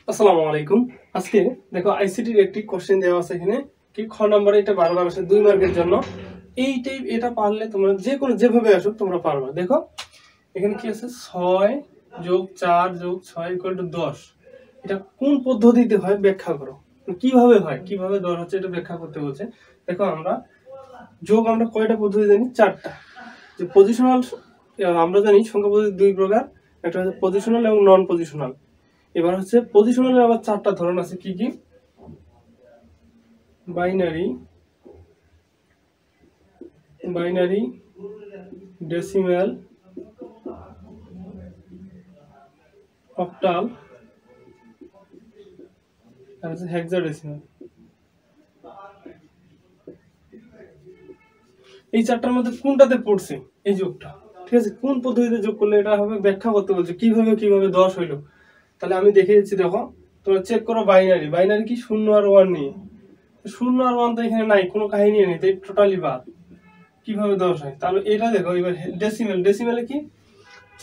আসসালামু আলাইকুম। আজকে দেখো আইসিটির একটি কোশ্চেন দেওয়া আছে এখানে কি খ নম্বরে, এটা বারবার আসে 2 মার্কের জন্য। এইটাই, এটা পারলে তোমরা যে কোনো যেভাবে আসুক তোমরা পারবে। দেখো এখানে কি আছে, 6 যোগ 4 যোগ 6 = 10। এটা কোন পদ্ধতিতে হয় ব্যাখ্যা করো। কিভাবে হয়, কিভাবে 10 হচ্ছে এটা ব্যাখ্যা করতে বলছে। দেখো আমরা যোগ আমরা কয়টা পদ্ধতি জানি, 4টা। যে পজিশনাল, আমরা জানি সংখ্যা পদ্ধতি 2 প্রকার, একটা হচ্ছে পজিশনাল এবং নন পজিশনাল। এবার হচ্ছে পজিশনালের আবার 4টা ধরন আছে। কি কি? বাইনারি, ডেসিমাল, অক্টাল আর হচ্ছে হেক্সাডেসিমাল। এই 4টার মধ্যে কোনটাতে পড়ছে এই যোগটা, ঠিক আছে? কোন পদ্ধতিতে যোগ করলে এটা হবে ব্যাখ্যা করতে বলছে, কিভাবে 10 হইলো। তাহলে আমি দেখে দিচ্ছি। দেখো তোমরা চেক করো বাইনারি কি 0 আর 1 নিয়ে। 0 আর 1 তো এখানে নাই, কোনো কাহিনী নেই, তাই টোটালি বাদ। কিভাবে 10 হয়? তাহলে এটা দেখো। এবার ডেসিমালে কি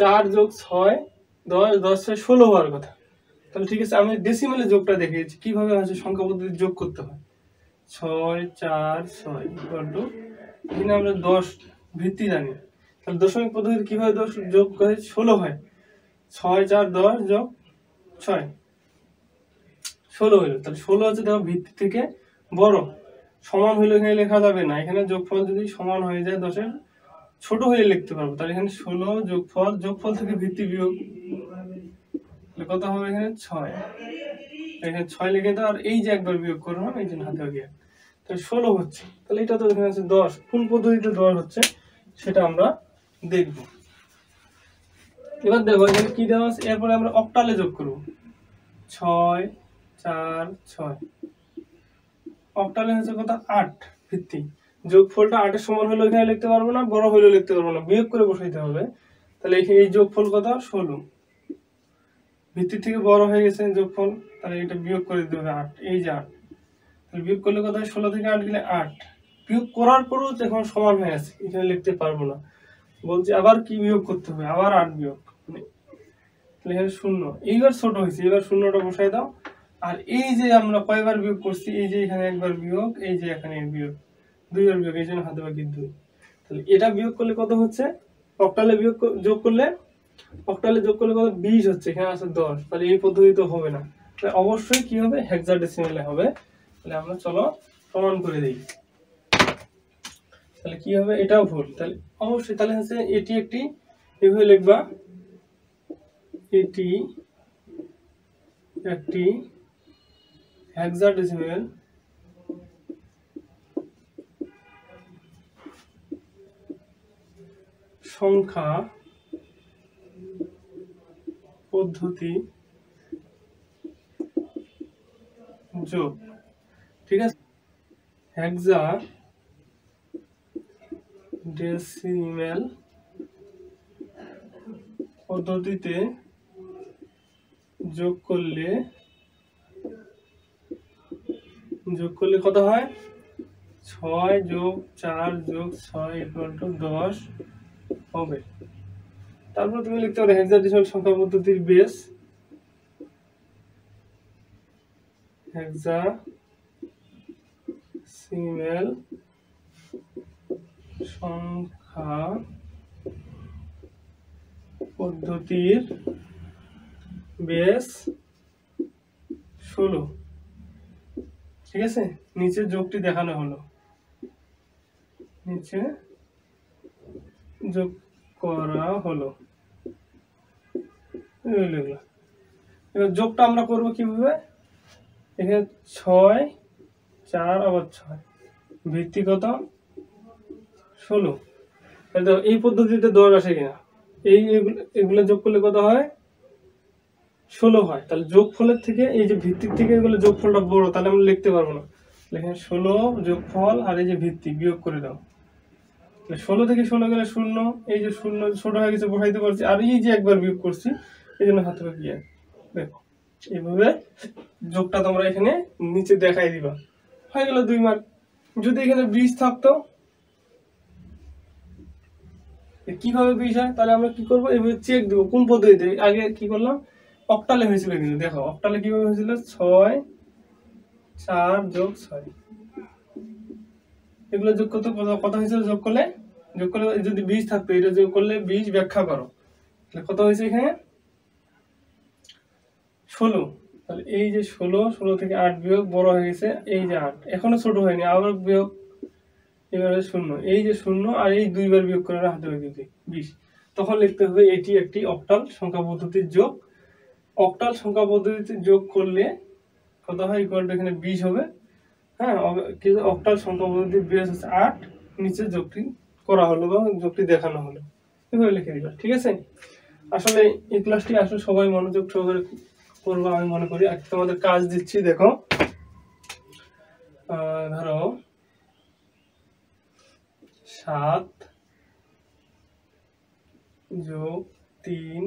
4 যোগ 6 10, 10 6 16 হওয়ার কথা। তাহলে ঠিক আছে, আমি ডেসিমালে যোগটা দেখিয়েছি কিভাবে হচ্ছে সংখ্যা পদ্ধতি যোগ করতে হয়। 6 4 6 এখানে আমরা 10 ভিত্তি জানি। তাহলে দশমিক পদ্ধতিতে কিভাবে 10 যোগ করে 16 হয়। 6 4 10 যোগ 6 16 হইলো। তাহলে 16 হচ্ছে দেখো ভিত্তি থেকে বড়। সমান হইলে এখানে লেখা যাবে না, এখানে যোগফল যদি সমান হয়ে যায় 10-এর, ছোট হয়ে লিখতে পারবো। তাহলে এখানে 16 যোগফল থেকে ভিত্তি বিয়োগ কত হবে, এখানে 6। এখানে 6 লিখে দাও, আর এই যে একবার বিয়োগ করলাম এই জন্য হাতে গিয়ে, তাহলে 16 হচ্ছে। তাহলে এটা তো এখানে আছে 10। কোন পদ্ধতিতে 10 হচ্ছে সেটা আমরা দেখব। এবার দেখো এখানে কি দেওয়া আছে, এরপরে আমরা অক্টালে যোগ করব। 6 4 6 অক্টালে হচ্ছে কত, 8 ভিত্তি। যোগফলটা 8 এর সমান হলে এখানে লিখতে পারবো না, বড় হলে লিখতে পারবো না, বিয়োগ করে বসাইতে হবে। তাহলে এখানে এই যোগফল কত, 16। ভিত্তি থেকে বড় হয়ে গেছে যোগফল, তাহলে এটা বিয়োগ করে দিতে হবে 8। এই যে 8, তাহলে বিয়োগ করলে কত হয়, 16 থেকে 8 গেলে 8। বিয়োগ করার পরেও এখন সমান হয়ে আছে, এখানে লিখতে পারবো না। বলছি আবার কি বিয়োগ করতে হবে, আবার 8 বিয়োগ, তাহলে এখানে 0। এইবার ছোট হয়েছে, এবার 0টা বসাই দাও। আর এই যে আমরা কয়বার বিয়োগ করছি, এই যে এখানে একবার বিয়োগ, এই যে এখানে বিয়োগ, 2বার বিয়োগ, এই জন্য হাতে বাকি 2। তাহলে এটা বিয়োগ করলে কত হচ্ছে, অক্টালে যোগ করলে কত, 20 হচ্ছে। এখানে আছে 10। তাহলে এই পদ্ধতি তো হবে না, অবশ্যই কি হবে, হেক্সাডেসিমালে হবে। তাহলে আমরা চলো প্রমাণ করে দিই। তাহলে কি হবে, এটাও ভুল। তাহলে অবশ্যই তাহলে হচ্ছে এটি একটি, এভাবে লিখবা, এটি একটি হেক্সাডেসিমাল সংখ্যা পদ্ধতি যোগ। ঠিক আছে, হেক্সাডেসিমাল পদ্ধতিতে যোগ করলে কত হয়, 6 যোগ 4 যোগ 6 = 10 হবে। তারপর তুমি লিখতে পারো হেক্সাডেসিমাল সংখ্যা পদ্ধতির বেস, হেক্সাডেসিমাল সংখ্যা পদ্ধতির বেস 16। ঠিক আছে, নিচে যোগটি দেখানো হলো, নিচে যোগ করা হলো। এবার যোগটা আমরা করবো কিভাবে, এখানে 6 4 আবার 6, ভিত্তি কত, 16। এই পদ্ধতিতে 10 আসে কিনা, এগুলো যোগ করলে কত হয়, 16 হয়। তাহলে যোগফলের থেকে, এই যে ভিত্তির থেকে এগুলো যোগফলটা বড়, তাহলে আমরা লিখতে পারবো না। এখানে 16 যোগফল আর এই যে ভিত্তি বিয়োগ করে দাও। 16 থেকে 16 গেলে 0, এই যে 0 ছোট হয়ে গেছে বসাইতে পারছি, আর এই যে একবার বিয়োগ করছি, এই জন্য হাতে বাকি 1। দেখো এইভাবে যোগটা তোমরা এখানে নিচে দেখাই দিবা, হয়ে গেল 2 মার্ক। যদি এখানে 20 থাকতো, কিভাবে 20 হয়, তাহলে আমরা কি করবো, এইভাবে চেক দিব কোন পদ্ধতিতে। আগে কি করলাম, অক্টালে হয়েছিল, কিন্তু দেখো অক্টালে কিভাবে হয়েছিল, 6 4 যোগ 6, এগুলো যোগ করতে কত হয়েছিল, যোগ করলে যদি 20 থাকতো, এটা যোগ করলে 20 ব্যাখ্যা করো, তাহলে কত হয়েছে এখানে 16। তাহলে এই যে 16 থেকে 8 বিয়োগ বড় হয়ে গেছে, এই যে 8 এখনো ছোট হয়নি, আবার বিয়োগ, এবারে 0, এই যে 0 আর এই দুইবার বিয়োগ করে হাতে হয়ে গেছে 20। তখন লিখতে হবে এটি একটি অক্টাল সংখ্যা পদ্ধতির যোগ। অক্টাল সংখ্যা পদ্ধতিতে যোগ করলে কত হয়, ইকুয়াল টু এখানে 20 হবে। হ্যাঁ, অক্টাল সংখ্যা পদ্ধতির বেস হচ্ছে 8, নিচে যোগটি করা হলো বা যোগটি দেখানো হলো, এভাবে লিখে দিবা, ঠিক আছে। আসলে এই ক্লাসটি আসলে সবাই মনোযোগ সহকারে করবো আমি মনে করি। আর তোমাদের কাজ দিচ্ছি, দেখো ধরো 7 যোগ 3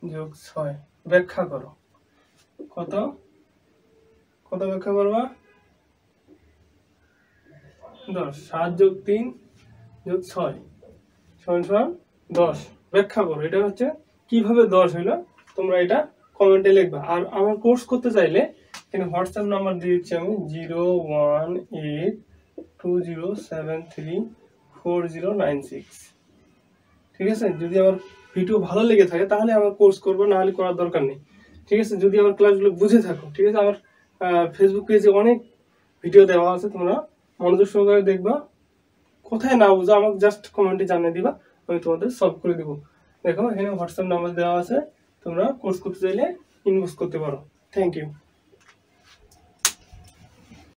যোগ 6 ব্যাখ্যা করো। কত কত ব্যাখ্যা করবা, 10। 7 যোগ 3 যোগ 6 সমান 10 ব্যাখ্যা করো। এটা হচ্ছে কিভাবে 10 হইলো, তোমরা এটা কমেন্টে লিখবা। আর আমার কোর্স করতে চাইলে এখানে হোয়াটসঅ্যাপ নাম্বার দিয়ে দিচ্ছি আমি, 01820734096, ঠিক আছে। যদি আমার ভিডিও ভালো লেগে থাকে তাহলে আমার কোর্স করবো, না হলে করার দরকার নেই, ঠিক আছে। যদি আমার ক্লাসগুলো বুঝে থাকো, ঠিক আছে। আমার ফেসবুক পেজে অনেক ভিডিও দেওয়া আছে, তোমরা মনোযোগ সহকারে দেখবা। কোথায় না বুঝো আমাকে জাস্ট কমেন্টে জানিয়ে দিবা, আমি তোমাদের সলভ করে দেবো। দেখো এখানে হোয়াটসঅ্যাপ নাম্বার দেওয়া আছে, তোমরা কোর্স করতে চাইলে ইনবক্স করতে পারো। Thank you.